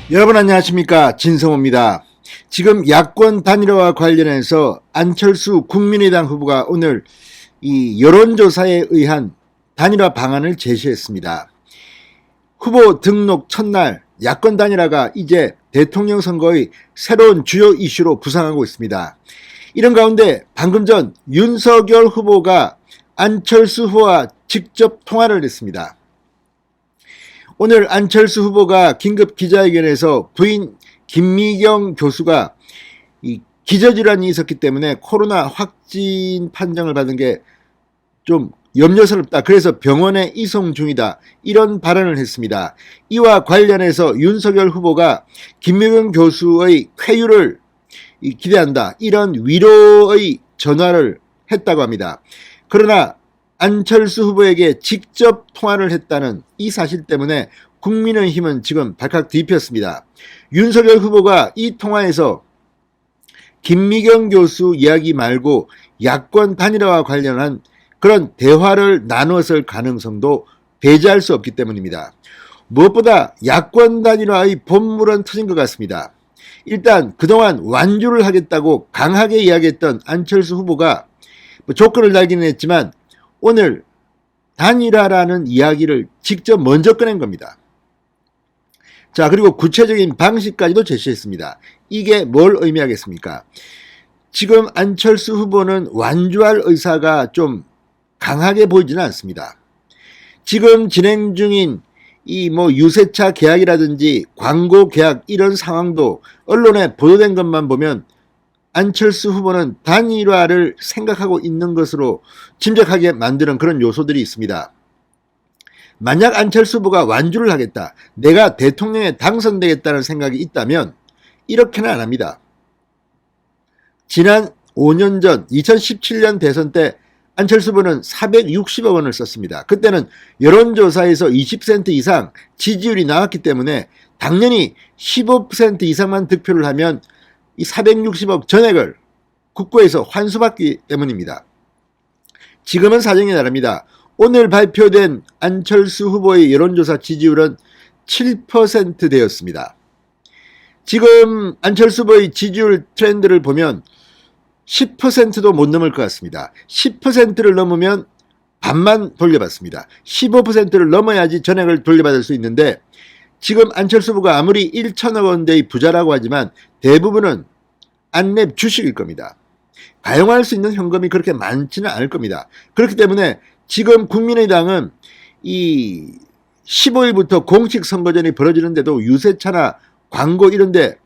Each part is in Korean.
여러분 안녕하십니까, 진성호입니다. 지금 야권 단일화와 관련해서 안철수 국민의당 후보가 오늘 이 여론조사에 의한 단일화 방안을 제시했습니다. 후보 등록 첫날 야권 단일화가 이제 대통령 선거의 새로운 주요 이슈로 부상하고 있습니다. 이런 가운데 방금 전 윤석열 후보가 안철수 후보와 직접 통화를 했습니다. 오늘 안철수 후보가 긴급 기자회견에서 부인 김미경 교수가 이 기저질환이 있었기 때문에 코로나 확진 판정을 받은 게 좀 염려스럽다. 그래서 병원에 이송 중이다. 이런 발언을 했습니다. 이와 관련해서 윤석열 후보가 김미경 교수의 쾌유를 기대한다. 이런 위로의 전화를 했다고 합니다. 그러나 안철수 후보에게 직접 통화를 했다는 이 사실 때문에 국민의힘은 지금 발칵 뒤집혔습니다. 윤석열 후보가 이 통화에서 김미경 교수 이야기 말고 야권 단일화와 관련한 그런 대화를 나눴을 가능성도 배제할 수 없기 때문입니다. 무엇보다 야권 단일화의 본물은 터진 것 같습니다. 일단 그동안 완주를 하겠다고 강하게 이야기했던 안철수 후보가 조건을 달기는 했지만 오늘 단일화라는 이야기를 직접 먼저 꺼낸 겁니다. 자, 그리고 구체적인 방식까지도 제시했습니다. 이게 뭘 의미하겠습니까? 지금 안철수 후보는 완주할 의사가 좀 강하게 보이지는 않습니다. 지금 진행 중인 이 유세차 계약이라든지 광고 계약 이런 상황도 언론에 보도된 것만 보면 안철수 후보는 단일화를 생각하고 있는 것으로 짐작하게 만드는 그런 요소들이 있습니다. 만약 안철수 후보가 완주를 하겠다, 내가 대통령에 당선되겠다는 생각이 있다면 이렇게는 안 합니다. 지난 5년 전 2017년 대선 때 안철수 후보는 460억 원을 썼습니다. 그때는 여론조사에서 20% 이상 지지율이 나왔기 때문에 당연히 15% 이상만 득표를 하면 이 460억 전액을 국고에서 환수받기 때문입니다. 지금은 사정이 다릅니다. 오늘 발표된 안철수 후보의 여론조사 지지율은 7% 되었습니다. 지금 안철수 후보의 지지율 트렌드를 보면 10%도 못 넘을 것 같습니다. 10%를 넘으면 반만 돌려받습니다. 15%를 넘어야지 전액을 돌려받을 수 있는데 지금 안철수 후보가 아무리 1천억 원대의 부자라고 하지만 대부분은 안랩 주식일 겁니다. 가용할 수 있는 현금이 그렇게 많지는 않을 겁니다. 그렇기 때문에 지금 국민의당은 이 15일부터 공식 선거전이 벌어지는데도 유세차나 광고 이런데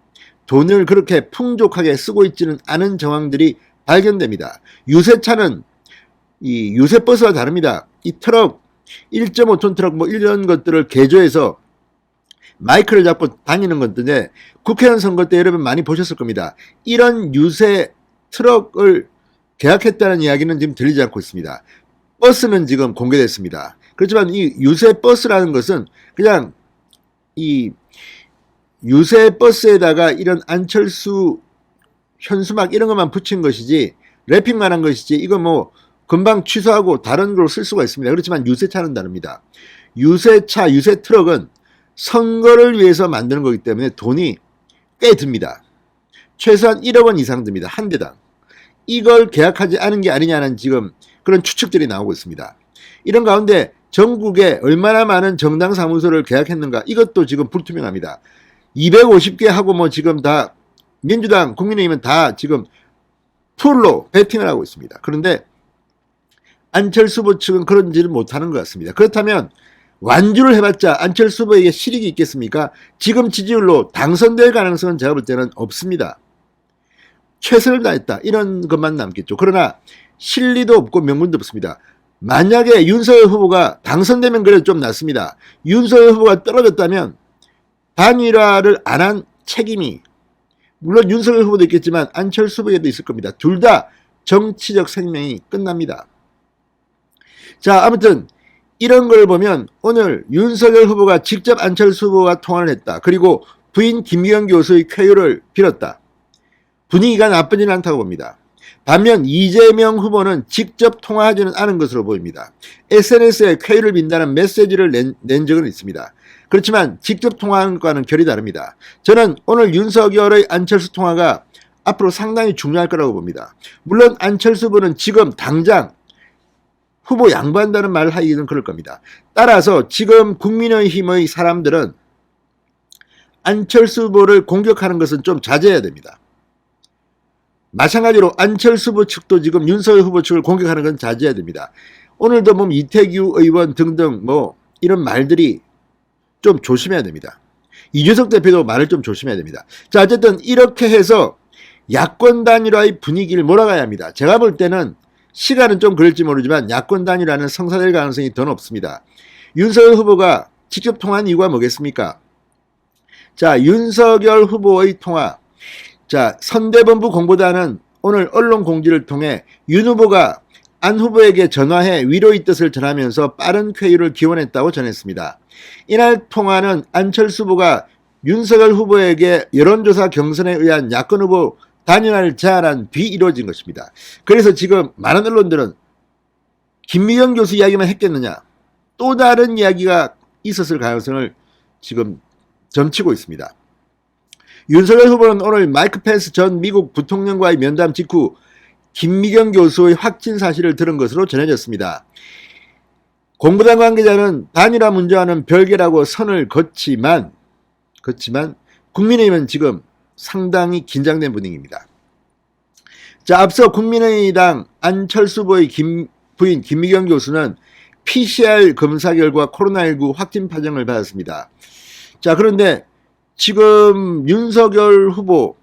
돈을 그렇게 풍족하게 쓰고 있지는 않은 정황들이 발견됩니다. 유세차는 이 유세버스와 다릅니다. 이 트럭 1.5톤 트럭 이런 것들을 개조해서 마이크를 잡고 다니는 건데 국회의원 선거 때 여러분 많이 보셨을 겁니다. 이런 유세 트럭을 계약했다는 이야기는 지금 들리지 않고 있습니다. 버스는 지금 공개됐습니다. 그렇지만 이 유세 버스라는 것은 그냥 이 유세 버스에다가 이런 안철수 현수막 이런 것만 붙인 것이지 랩핑만 한 것이지 이거 금방 취소하고 다른 걸로 쓸 수가 있습니다. 그렇지만 유세차는 다릅니다. 유세차, 유세 트럭은 선거를 위해서 만드는 거기 때문에 돈이 꽤 듭니다. 최소한 1억 원 이상 듭니다. 한 대당. 이걸 계약하지 않은 게 아니냐는 지금 그런 추측들이 나오고 있습니다. 이런 가운데 전국에 얼마나 많은 정당 사무소를 계약했는가 이것도 지금 불투명합니다. 250개 하고 지금 다 민주당, 국민의힘은 다 지금 풀로 배팅을 하고 있습니다. 그런데 안철수 후보 측은 그런지를 못하는 것 같습니다. 그렇다면 완주를 해봤자 안철수 후보에게 실익이 있겠습니까? 지금 지지율로 당선될 가능성은 제가 볼 때는 없습니다. 최선을 다했다 이런 것만 남겠죠. 그러나 실리도 없고 명분도 없습니다. 만약에 윤석열 후보가 당선되면 그래도 좀 낫습니다. 윤석열 후보가 떨어졌다면 단일화를 안 한 책임이 물론 윤석열 후보도 있겠지만 안철수 후보에도 있을 겁니다. 둘 다 정치적 생명이 끝납니다. 자, 아무튼 이런 걸 보면 오늘 윤석열 후보가 직접 안철수 후보와 통화를 했다. 그리고 부인 김미경 교수의 쾌유를 빌었다. 분위기가 나쁘지는 않다고 봅니다. 반면 이재명 후보는 직접 통화하지는 않은 것으로 보입니다. SNS에 쾌유를 빈다는 메시지를 낸 적은 있습니다. 그렇지만 직접 통화하는 것과는 결이 다릅니다. 저는 오늘 윤석열의 안철수 통화가 앞으로 상당히 중요할 거라고 봅니다. 물론 안철수 후보는 지금 당장 후보 양보한다는 말을 하기는 그럴 겁니다. 따라서 지금 국민의힘의 사람들은 안철수 후보를 공격하는 것은 좀 자제해야 됩니다. 마찬가지로 안철수 후보 측도 지금 윤석열 후보 측을 공격하는 건 자제해야 됩니다. 오늘도 보면 이태규 의원 등등 뭐 이런 말들이 좀 조심해야 됩니다. 이준석 대표도 말을 좀 조심해야 됩니다. 자, 어쨌든 이렇게 해서 야권 단일화의 분위기를 몰아가야 합니다. 제가 볼 때는 시간은 좀 그럴지 모르지만 야권 단일화는 성사될 가능성이 더 높습니다. 윤석열 후보가 직접 통화한 이유가 뭐겠습니까? 자, 윤석열 후보의 통화. 자, 선대본부 공보단은 오늘 언론 공지를 통해 윤 후보가 안 후보에게 전화해 위로의 뜻을 전하면서 빠른 쾌유를 기원했다고 전했습니다. 이날 통화는 안철수 후보가 윤석열 후보에게 여론조사 경선에 의한 야권 후보 단일화를 제안한 뒤 이루어진 것입니다. 그래서 지금 많은 언론들은 김미경 교수 이야기만 했겠느냐, 또 다른 이야기가 있었을 가능성을 지금 점치고 있습니다. 윤석열 후보는 오늘 마이크 펜스 전 미국 부통령과의 면담 직후 김미경 교수의 확진 사실을 들은 것으로 전해졌습니다. 공보단 관계자는 단일화 문제와는 별개라고 선을 걷지만 국민의힘은 지금 상당히 긴장된 분위기입니다. 자, 앞서 국민의당 안철수 후보의 부인 김미경 교수는 PCR 검사 결과 코로나19 확진 판정을 받았습니다. 자, 그런데 지금 윤석열 후보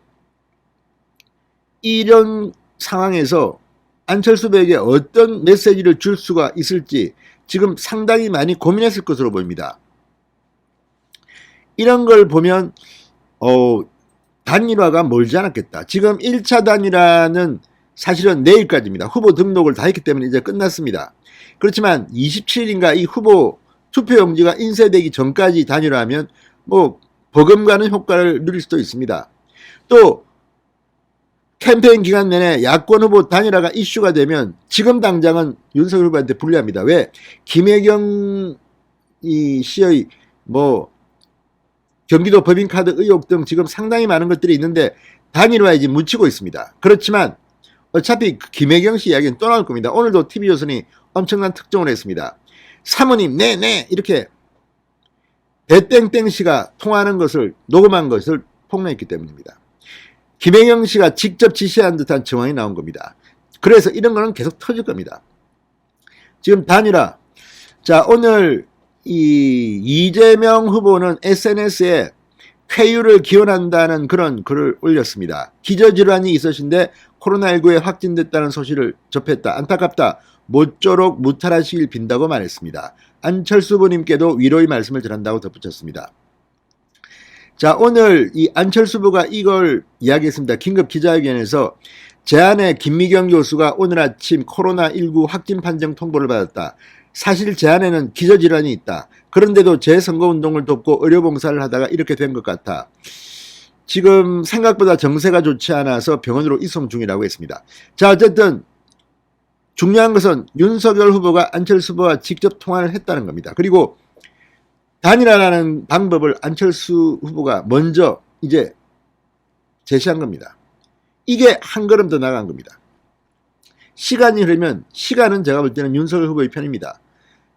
이런 상황에서 안철수 후보에게 어떤 메시지를 줄 수가 있을지 지금 상당히 많이 고민했을 것으로 보입니다. 이런 걸 보면 단일화가 멀지 않았겠다. 지금 1차 단일화는 사실은 내일까지입니다. 후보 등록을 다 했기 때문에 이제 끝났습니다. 그렇지만 27일인가 이 후보 투표용지가 인쇄되기 전까지 단일화하면 뭐 버금가는 효과를 누릴 수도 있습니다. 또 캠페인 기간 내내 야권 후보 단일화가 이슈가 되면 지금 당장은 윤석열 후보한테 불리합니다. 왜? 김혜경 씨의 뭐 경기도 법인카드 의혹 등 지금 상당히 많은 것들이 있는데 단일화에 이제 묻히고 있습니다. 그렇지만 어차피 김혜경 씨 이야기는 또 나올 겁니다. 오늘도 TV조선이 엄청난 특종을 했습니다. 사모님 네 이렇게 대땡땡 씨가 통화하는 것을 녹음한 것을 폭로했기 때문입니다. 김혜경 씨가 직접 지시한 듯한 정황이 나온 겁니다. 그래서 이런 거는 계속 터질 겁니다. 지금 단일화. 자, 오늘 이재명 후보는 SNS에 쾌유를 기원한다는 그런 글을 올렸습니다. 기저질환이 있으신데 코로나19에 확진됐다는 소식을 접했다. 안타깝다. 모쪼록 무탈하시길 빈다고 말했습니다. 안철수 후보님께도 위로의 말씀을 전한다고 덧붙였습니다. 자, 오늘 이 안철수 후보가 이걸 이야기했습니다. 긴급 기자회견에서 제안에 김미경 교수가 오늘 아침 코로나19 확진 판정 통보를 받았다. 사실 제 안에는 기저질환이 있다. 그런데도 제 선거운동을 돕고 의료봉사를 하다가 이렇게 된 것 같아. 지금 생각보다 정세가 좋지 않아서 병원으로 이송 중이라고 했습니다. 자, 어쨌든 중요한 것은 윤석열 후보가 안철수 후보와 직접 통화를 했다는 겁니다. 그리고 단일화라는 방법을 안철수 후보가 먼저 이제 제시한 겁니다. 이게 한 걸음 더 나간 겁니다. 시간이 흐르면 시간은 제가 볼 때는 윤석열 후보의 편입니다.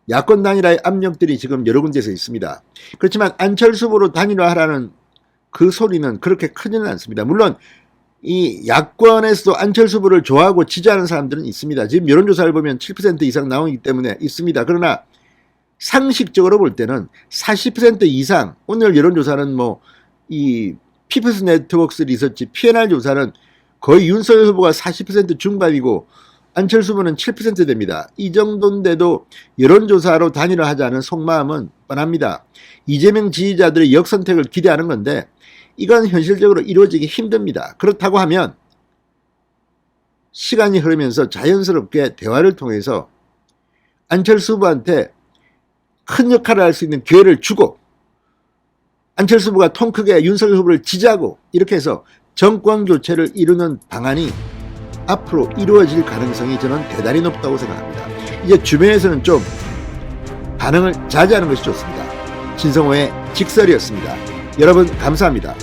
야권 단일화의 압력들이 지금 여러 군데서 있습니다. 그렇지만 안철수 후보로 단일화하라는 그 소리는 그렇게 크지는 않습니다. 물론 이 야권에서도 안철수 후보를 좋아하고 지지하는 사람들은 있습니다. 지금 여론조사를 보면 7% 이상 나오기 때문에 있습니다. 그러나 상식적으로 볼 때는 40% 이상, 오늘 여론조사는 뭐 이 피플스 네트워크스 리서치 PNR 조사는 거의 윤석열 후보가 40% 중반이고 안철수 후보는 7% 됩니다. 이 정도인데도 여론조사로 단일화하자는 속마음은 뻔합니다. 이재명 지지자들의 역선택을 기대하는 건데 이건 현실적으로 이루어지기 힘듭니다. 그렇다고 하면 시간이 흐르면서 자연스럽게 대화를 통해서 안철수 후보한테 큰 역할을 할 수 있는 기회를 주고 안철수 후보가 통 크게 윤석열 후보를 지지하고 이렇게 해서 정권 교체를 이루는 방안이 앞으로 이루어질 가능성이 저는 대단히 높다고 생각합니다. 이제 주변에서는 좀 반응을 자제하는 것이 좋습니다. 진성호의 직설이었습니다. 여러분 감사합니다.